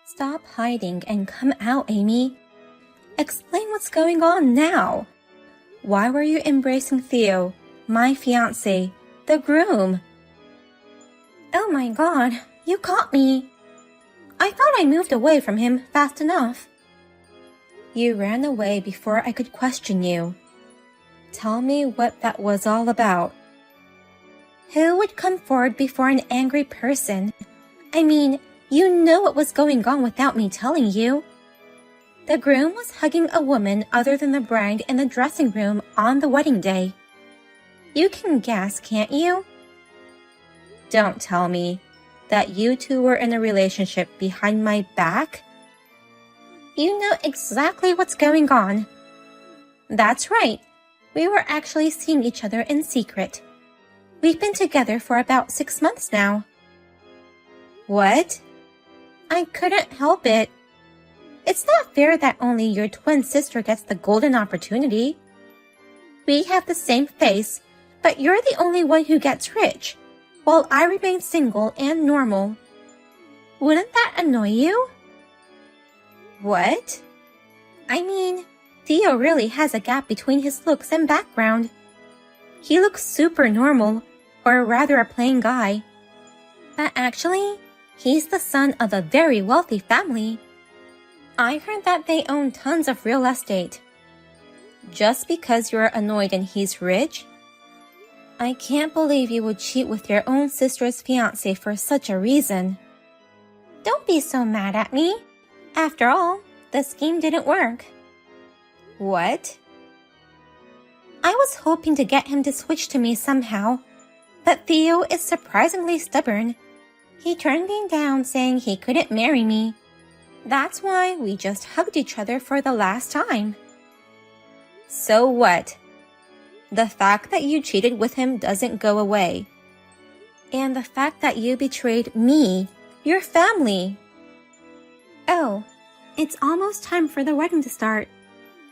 Stop hiding and come out, Amy. Explain what's going on now. Why were you embracing Theo, my fiancé, the groom? Oh my God, you caught me. I thought I moved away from him fast enough. You ran away before I could question you. Tell me what that was all about. Who would come forward before an angry person? I mean, you know what was going on without me telling you. The groom was hugging a woman other than the bride in the dressing room on the wedding day. You can guess, can't you? Don't tell me that you two were in a relationship behind my back. You know exactly what's going on. That's right. We were actually seeing each other in secret. We've been together for about 6 months now. What? I couldn't help it. It's not fair that only your twin sister gets the golden opportunity. We have the same face, but you're the only one who gets rich, while I remain single and normal. Wouldn't that annoy you? What? I mean, Theo really has a gap between his looks and background. He looks super normal, or rather a plain guy. But actually, he's the son of a very wealthy family. I heard that they own tons of real estate. Just because you're annoyed and he's rich? I can't believe you would cheat with your own sister's fiancé for such a reason. Don't be so mad at me. After all, the scheme didn't work. What? I was hoping to get him to switch to me somehow, but Theo is surprisingly stubborn. He turned me down saying he couldn't marry me. That's why we just hugged each other for the last time. So what? The fact that you cheated with him doesn't go away. And the fact that you betrayed me, your family. Oh, it's almost time for the wedding to start.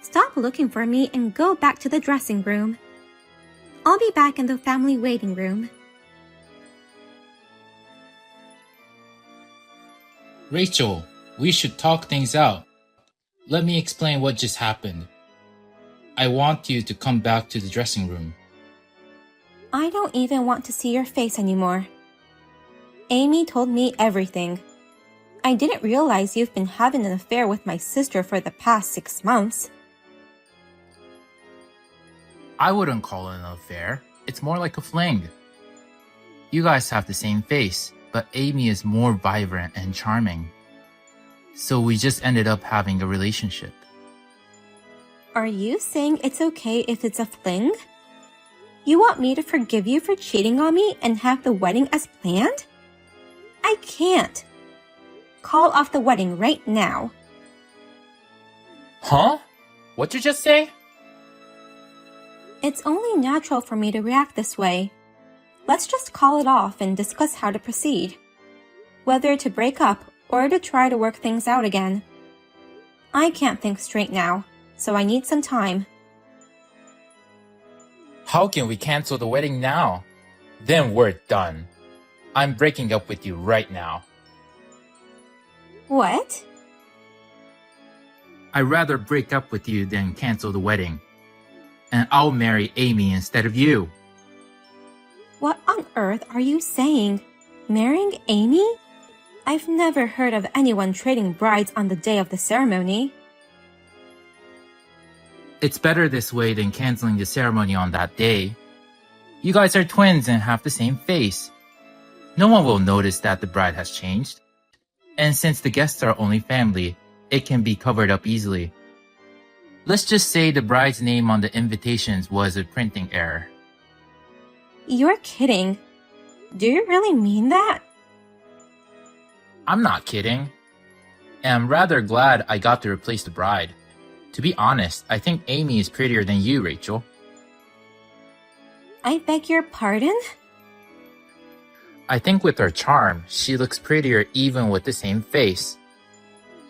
Stop looking for me and go back to the dressing room. I'll be back in the family waiting room. Rachel, we should talk things out. Let me explain what just happened. I want you to come back to the dressing room. I don't even want to see your face anymore. Amy told me everything. I didn't realize you've been having an affair with my sister for the past 6 months. I wouldn't call it an affair. It's more like a fling. You guys have the same face, but Amy is more vibrant and charming. So we just ended up having a relationship. Are you saying it's okay if it's a fling? You want me to forgive you for cheating on me and have the wedding as planned? I can't. Call off the wedding right now. Huh? What'd you just say? It's only natural for me to react this way. Let's just call it off and discuss how to proceed. Whether to break up or to try to work things out again. I can't think straight now, so I need some time. How can we cancel the wedding now? Then we're done. I'm breaking up with you right now. What? I'd rather break up with you than cancel the wedding. And I'll marry Amy instead of you. What on earth are you saying? Marrying Amy? I've never heard of anyone trading brides on the day of the ceremony. It's better this way than canceling the ceremony on that day. You guys are twins and have the same face. No one will notice that the bride has changed. And since the guests are only family, it can be covered up easily. Let's just say the bride's name on the invitations was a printing error. You're kidding. Do you really mean that? I'm not kidding. And I'm rather glad I got to replace the bride. To be honest, I think Amy is prettier than you, Rachel. I beg your pardon? I think with her charm, she looks prettier even with the same face.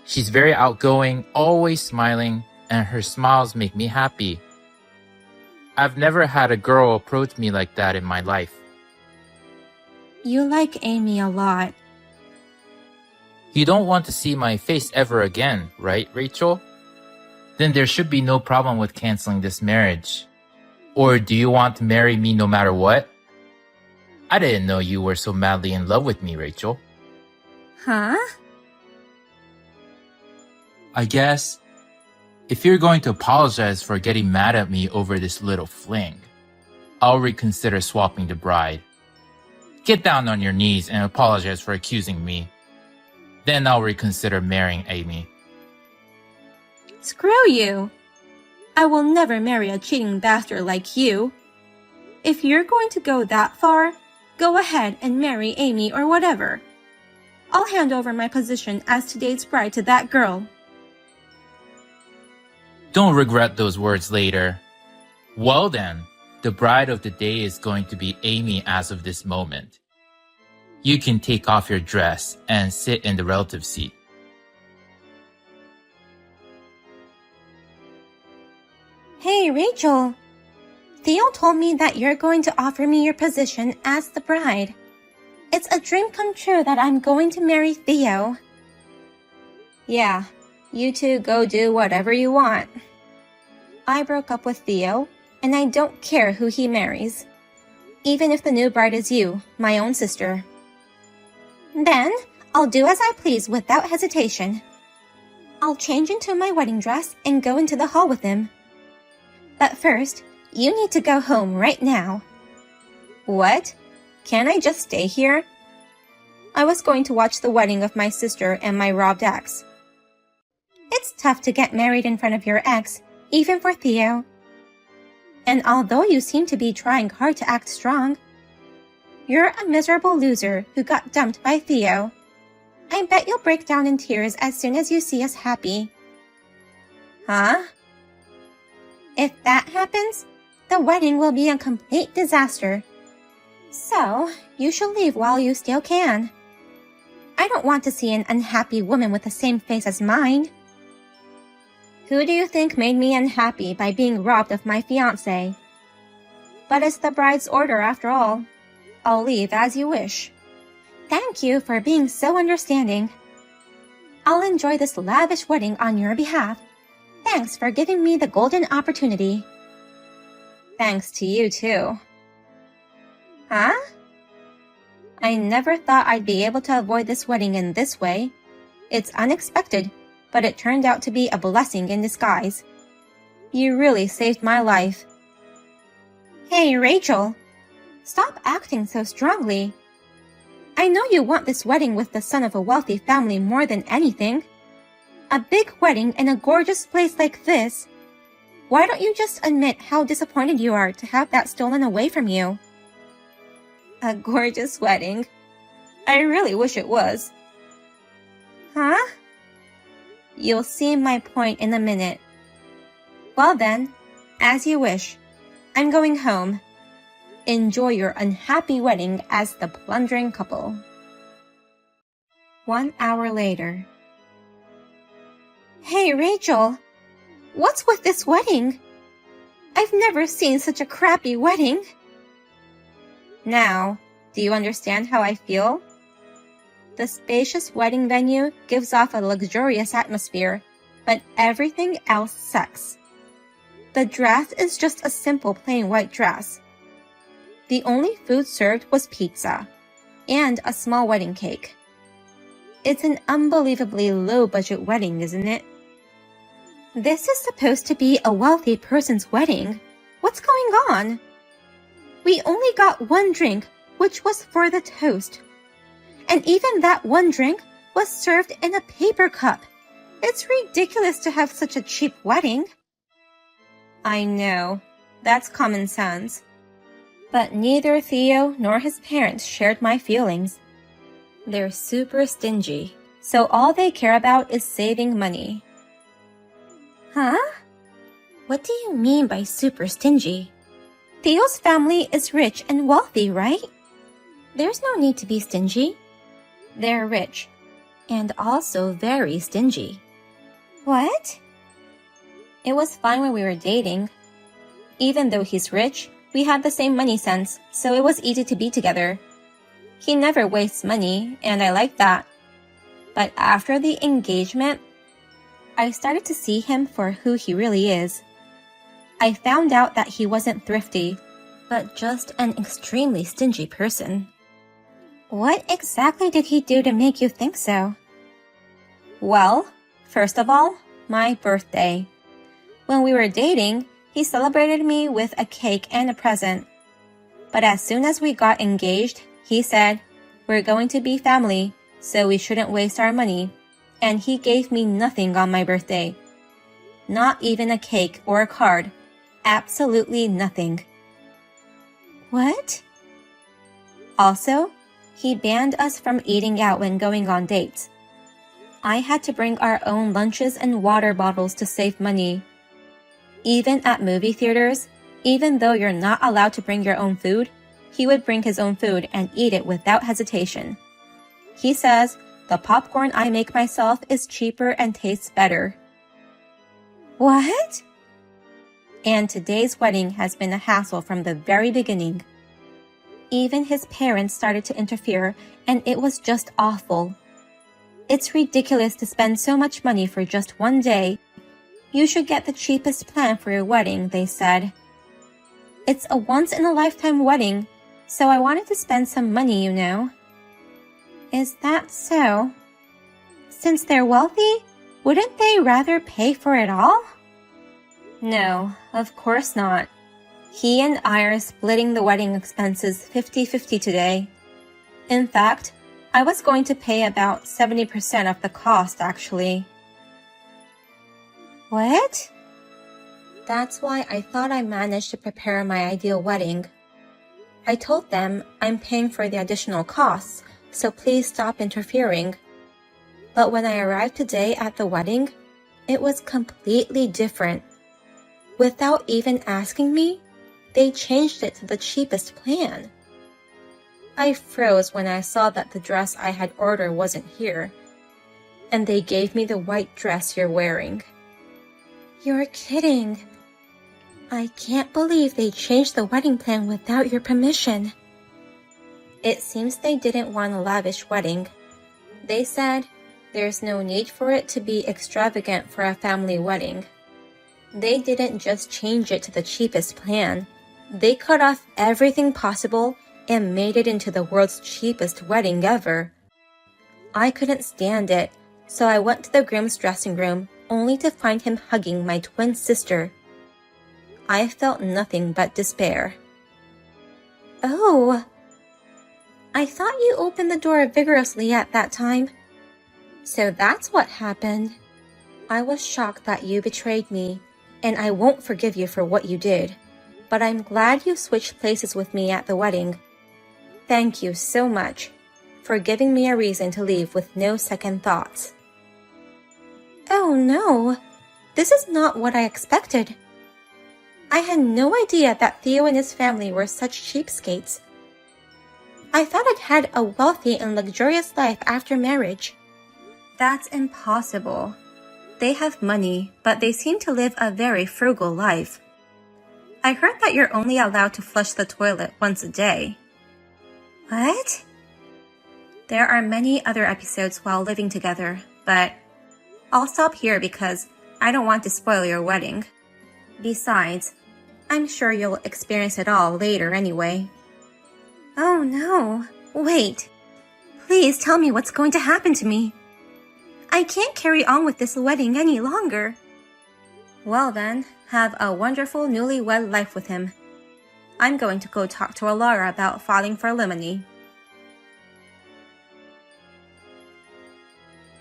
She's very outgoing, always smiling, and her smiles make me happy. I've never had a girl approach me like that in my life. You like Amy a lot. You don't want to see my face ever again, right, Rachel? Then there should be no problem with canceling this marriage. Or do you want to marry me no matter what? I didn't know you were so madly in love with me, Rachel. Huh? I guess if you're going to apologize for getting mad at me over this little fling, I'll reconsider swapping the bride. Get down on your knees and apologize for accusing me. Then I'll reconsider marrying Amy. Screw you! I will never marry a cheating bastard like you. If you're going to go that far, go ahead and marry Amy or whatever. I'll hand over my position as today's bride to that girl. Don't regret those words later. Well then, the bride of the day is going to be Amy as of this moment. You can take off your dress and sit in the relative seat. Hey, Rachel. Theo told me that you're going to offer me your position as the bride. It's a dream come true that I'm going to marry Theo. Yeah, you two go do whatever you want. I broke up with Theo, and I don't care who he marries. Even if the new bride is you, my own sister. Then, I'll do as I please without hesitation. I'll change into my wedding dress and go into the hall with him. But first, you need to go home right now. What? Can't I just stay here? I was going to watch the wedding of my sister and my robbed ex. It's tough to get married in front of your ex, even for Theo. And although you seem to be trying hard to act strong, you're a miserable loser who got dumped by Theo. I bet you'll break down in tears as soon as you see us happy. Huh? If that happens, the wedding will be a complete disaster. So, you should leave while you still can. I don't want to see an unhappy woman with the same face as mine. Who do you think made me unhappy by being robbed of my fiancé? But it's the bride's order after all. I'll leave as you wish. Thank you for being so understanding. I'll enjoy this lavish wedding on your behalf. Thanks for giving me the golden opportunity. Thanks to you too. Huh? I never thought I'd be able to avoid this wedding in this way. It's unexpected, but it turned out to be a blessing in disguise. You really saved my life. Hey, Rachel. Stop acting so strongly. I know you want this wedding with the son of a wealthy family more than anything. A big wedding in a gorgeous place like this. Why don't you just admit how disappointed you are to have that stolen away from you? A gorgeous wedding. I really wish it was. Huh? You'll see my point in a minute. Well then, as you wish. I'm going home. Enjoy your unhappy wedding as the plundering couple. 1 hour later. Hey, Rachel. What's with this wedding? I've never seen such a crappy wedding. Now, do you understand how I feel? The spacious wedding venue gives off a luxurious atmosphere, but everything else sucks. The dress is just a simple plain white dress. The only food served was pizza and a small wedding cake. It's an unbelievably low-budget wedding, isn't it? This is supposed to be a wealthy person's wedding. What's going on? We only got one drink, which was for the toast. And even that one drink was served in a paper cup. It's ridiculous to have such a cheap wedding. I know. That's common sense. But neither Theo nor his parents shared my feelings. They're super stingy, so all they care about is saving money. Huh? What do you mean by super stingy? Theo's family is rich and wealthy, right? There's no need to be stingy. They're rich, and also very stingy. What? It was fine when we were dating. Even though he's rich, we have the same money sense, so it was easy to be together. He never wastes money, and I like that. But after the engagement, I started to see him for who he really is. I found out that he wasn't thrifty, but just an extremely stingy person. What exactly did he do to make you think so? Well, first of all, my birthday. When we were dating, he celebrated me with a cake and a present. But as soon as we got engaged, he said, "We're going to be family, so we shouldn't waste our money." And he gave me nothing on my birthday. Not even a cake or a card. Absolutely nothing. What? Also, he banned us from eating out when going on dates. I had to bring our own lunches and water bottles to save money. Even at movie theaters, even though you're not allowed to bring your own food, he would bring his own food and eat it without hesitation. He says, "The popcorn I make myself is cheaper and tastes better." What? And today's wedding has been a hassle from the very beginning. Even his parents started to interfere, and it was just awful. It's ridiculous to spend so much money for just one day. You should get the cheapest plan for your wedding, they said. It's a once-in-a-lifetime wedding, so I wanted to spend some money, you know. Is that so? Since they're wealthy, wouldn't they rather pay for it all? No, of course not. He and I are splitting the wedding expenses 50-50 today. In fact, I was going to pay about 70% of the cost, actually. What? That's why I thought I managed to prepare my ideal wedding. I told them I'm paying for the additional costs, so please stop interfering. But when I arrived today at the wedding, it was completely different. Without even asking me, they changed it to the cheapest plan. I froze when I saw that the dress I had ordered wasn't here, and they gave me the white dress you're wearing. You're kidding. I can't believe they changed the wedding plan without your permission. It seems they didn't want a lavish wedding. They said there's no need for it to be extravagant for a family wedding. They didn't just change it to the cheapest plan. They cut off everything possible and made it into the world's cheapest wedding ever. I couldn't stand it, so I went to the groom's dressing room only to find him hugging my twin sister. I felt nothing but despair. Oh, I thought you opened the door vigorously at that time. So that's what happened. I was shocked that you betrayed me, and I won't forgive you for what you did. But I'm glad you switched places with me at the wedding. Thank you so much for giving me a reason to leave with no second thoughts. Oh no, this is not what I expected. I had no idea that Theo and his family were such cheapskates. I thought I'd had a wealthy and luxurious life after marriage. That's impossible. They have money, but they seem to live a very frugal life. I heard that you're only allowed to flush the toilet once a day. What? There are many other episodes while living together, but I'll stop here because I don't want to spoil your wedding. Besides, I'm sure you'll experience it all later anyway. Oh no, wait. Please tell me what's going to happen to me. I can't carry on with this wedding any longer. Well then, have a wonderful newlywed life with him. I'm going to go talk to a lawyer about filing for alimony.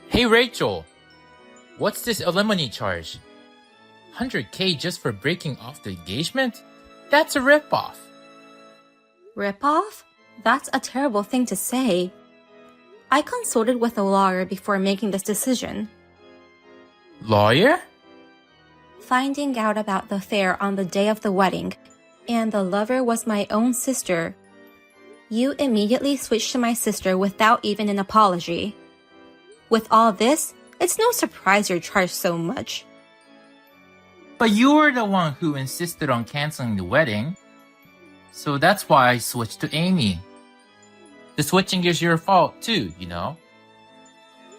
Hey Rachel, what's this alimony charge? 100K just for breaking off the engagement? That's a ripoff. Rip-off? That's a terrible thing to say. I consulted with a lawyer before making this decision. Lawyer? Finding out about the affair on the day of the wedding, and the lover was my own sister. You immediately switched to my sister without even an apology. With all this, it's no surprise you're charged so much. But you were the one who insisted on canceling the wedding. So that's why I switched to Amy. The switching is your fault too, you know.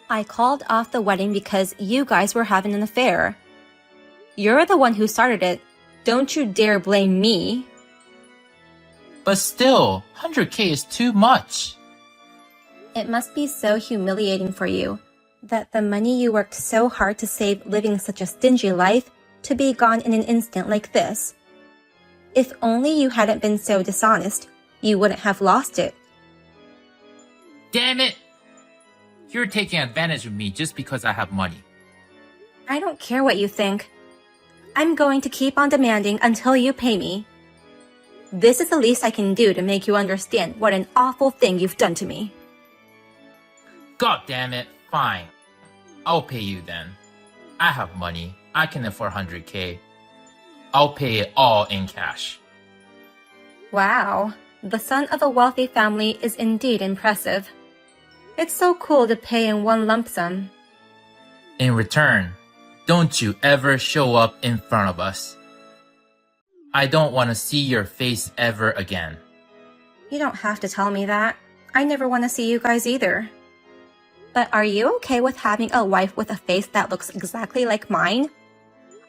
I called off the wedding because you guys were having an affair. You're the one who started it. Don't you dare blame me. But still, 100K is too much. It must be so humiliating for you that the money you worked so hard to save living such a stingy life to be gone in an instant like this. If only you hadn't been so dishonest, you wouldn't have lost it. Damn it! You're taking advantage of me just because I have money. I don't care what you think. I'm going to keep on demanding until you pay me. This is the least I can do to make you understand what an awful thing you've done to me. God damn it, fine. I'll pay you then. I have money. I can afford 100K. I'll pay it all in cash. Wow, the son of a wealthy family is indeed impressive. It's so cool to pay in one lump sum. In return, don't you ever show up in front of us. I don't want to see your face ever again. You don't have to tell me that. I never want to see you guys either. But are you okay with having a wife with a face that looks exactly like mine?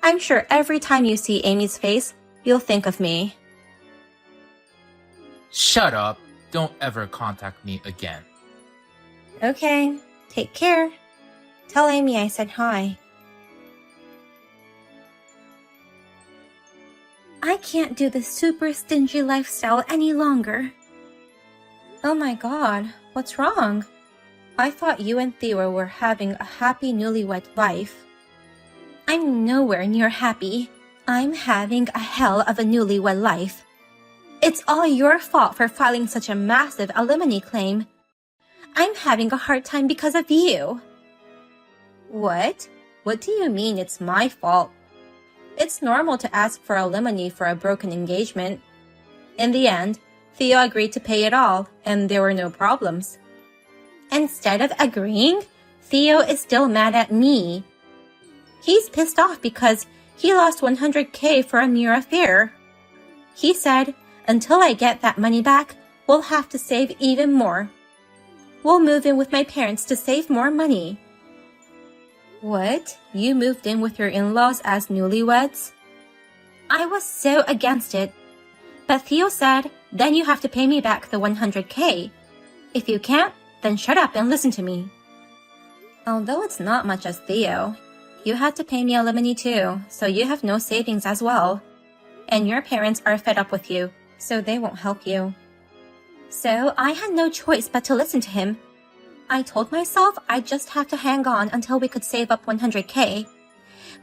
I'm sure every time you see Amy's face, you'll think of me. Shut up. Don't ever contact me again. Okay, take care. Tell Amy I said hi. I can't do this super stingy lifestyle any longer. Oh my god, what's wrong? I thought you and Theo were having a happy newlywed life. I'm nowhere near happy. I'm having a hell of a newlywed life. It's all your fault for filing such a massive alimony claim. I'm having a hard time because of you. What? What do you mean it's my fault? It's normal to ask for alimony for a broken engagement. In the end, Theo agreed to pay it all, and there were no problems. Instead of agreeing, Theo is still mad at me. He's pissed off because he lost 100K for a mere affair. He said, until I get that money back, we'll have to save even more. We'll move in with my parents to save more money. What? You moved in with your in-laws as newlyweds? I was so against it. But Theo said, then you have to pay me back the 100K. If you can't, then shut up and listen to me. Although it's not much as Theo, you had to pay me alimony too, so you have no savings as well. And your parents are fed up with you, so they won't help you. So I had no choice but to listen to him. I told myself I'd just have to hang on until we could save up 100K.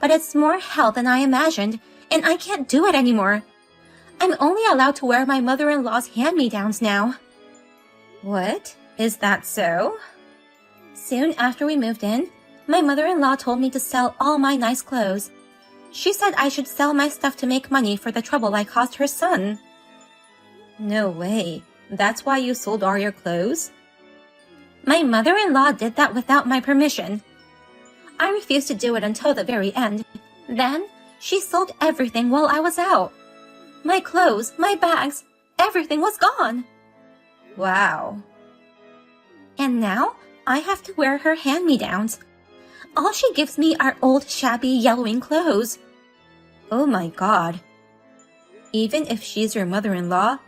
But it's more hell than I imagined, and I can't do it anymore. I'm only allowed to wear my mother-in-law's hand-me-downs now. What? Is that so? Soon after we moved in, my mother-in-law told me to sell all my nice clothes. She said I should sell my stuff to make money for the trouble I caused her son. No way. That's why you sold all your clothes? My mother-in-law did that without my permission. I refused to do it until the very end. Then, she sold everything while I was out. My clothes, my bags, everything was gone. Wow. And now, I have to wear her hand-me-downs. All she gives me are old, shabby, yellowing clothes. Oh my god. Even if she's your mother-in-law,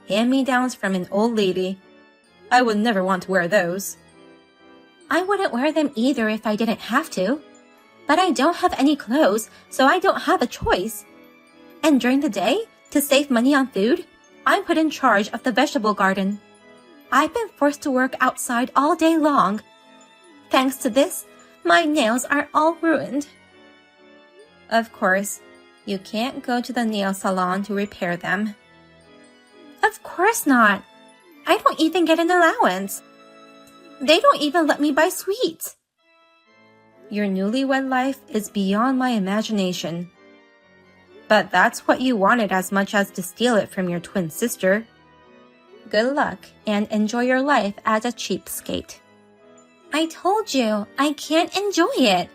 hand-me-downs from an old lady. I would never want to wear those. I wouldn't wear them either if I didn't have to. But I don't have any clothes, so I don't have a choice. And during the day, to save money on food, I'm put in charge of the vegetable garden. I've been forced to work outside all day long. Thanks to this, my nails are all ruined. Of course, you can't go to the nail salon to repair them. Of course not. I don't even get an allowance. They don't even let me buy sweets. Your newlywed life is beyond my imagination. But that's what you wanted as much as to steal it from your twin sister. Good luck and enjoy your life as a cheapskate. I told you, I can't enjoy it.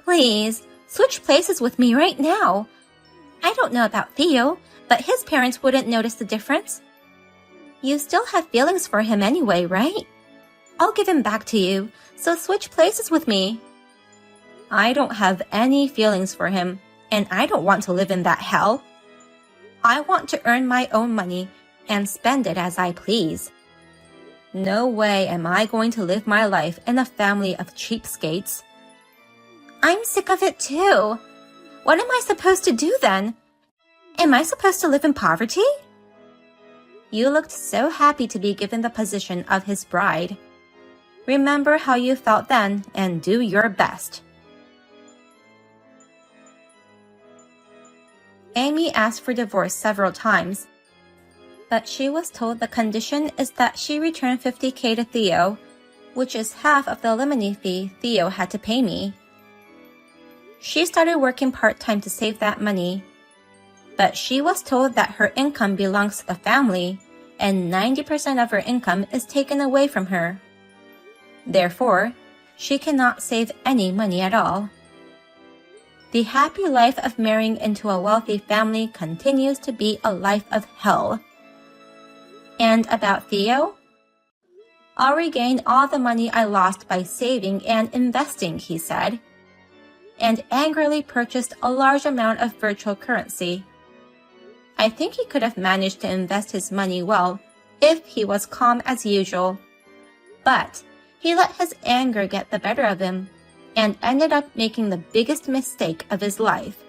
Please, switch places with me right now. I don't know about Theo, but his parents wouldn't notice the difference. You still have feelings for him anyway, right? I'll give him back to you, so switch places with me. I don't have any feelings for him, and I don't want to live in that hell. I want to earn my own money and spend it as I please. No way am I going to live my life in a family of cheapskates. I'm sick of it too. What am I supposed to do then? Am I supposed to live in poverty? You looked so happy to be given the position of his bride. Remember how you felt then and do your best. Amy asked for divorce several times, but she was told the condition is that she return $50,000 to Theo, which is half of the alimony fee Theo had to pay me. She started working part-time to save that money, but she was told that her income belongs to the family and 90% of her income is taken away from her. Therefore, she cannot save any money at all. The happy life of marrying into a wealthy family continues to be a life of hell. And about Theo? I'll regain all the money I lost by saving and investing, he said, and angrily purchased a large amount of virtual currency. I think he could have managed to invest his money well if he was calm as usual, but he let his anger get the better of him and ended up making the biggest mistake of his life.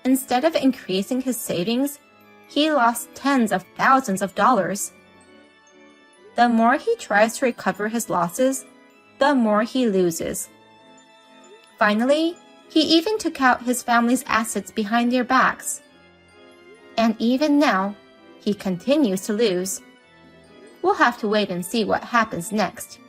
Instead of increasing his savings, he lost tens of thousands of dollars. The more he tries to recover his losses, the more he loses. Finally, he even took out his family's assets behind their backs. And even now, he continues to lose. We'll have to wait and see what happens next.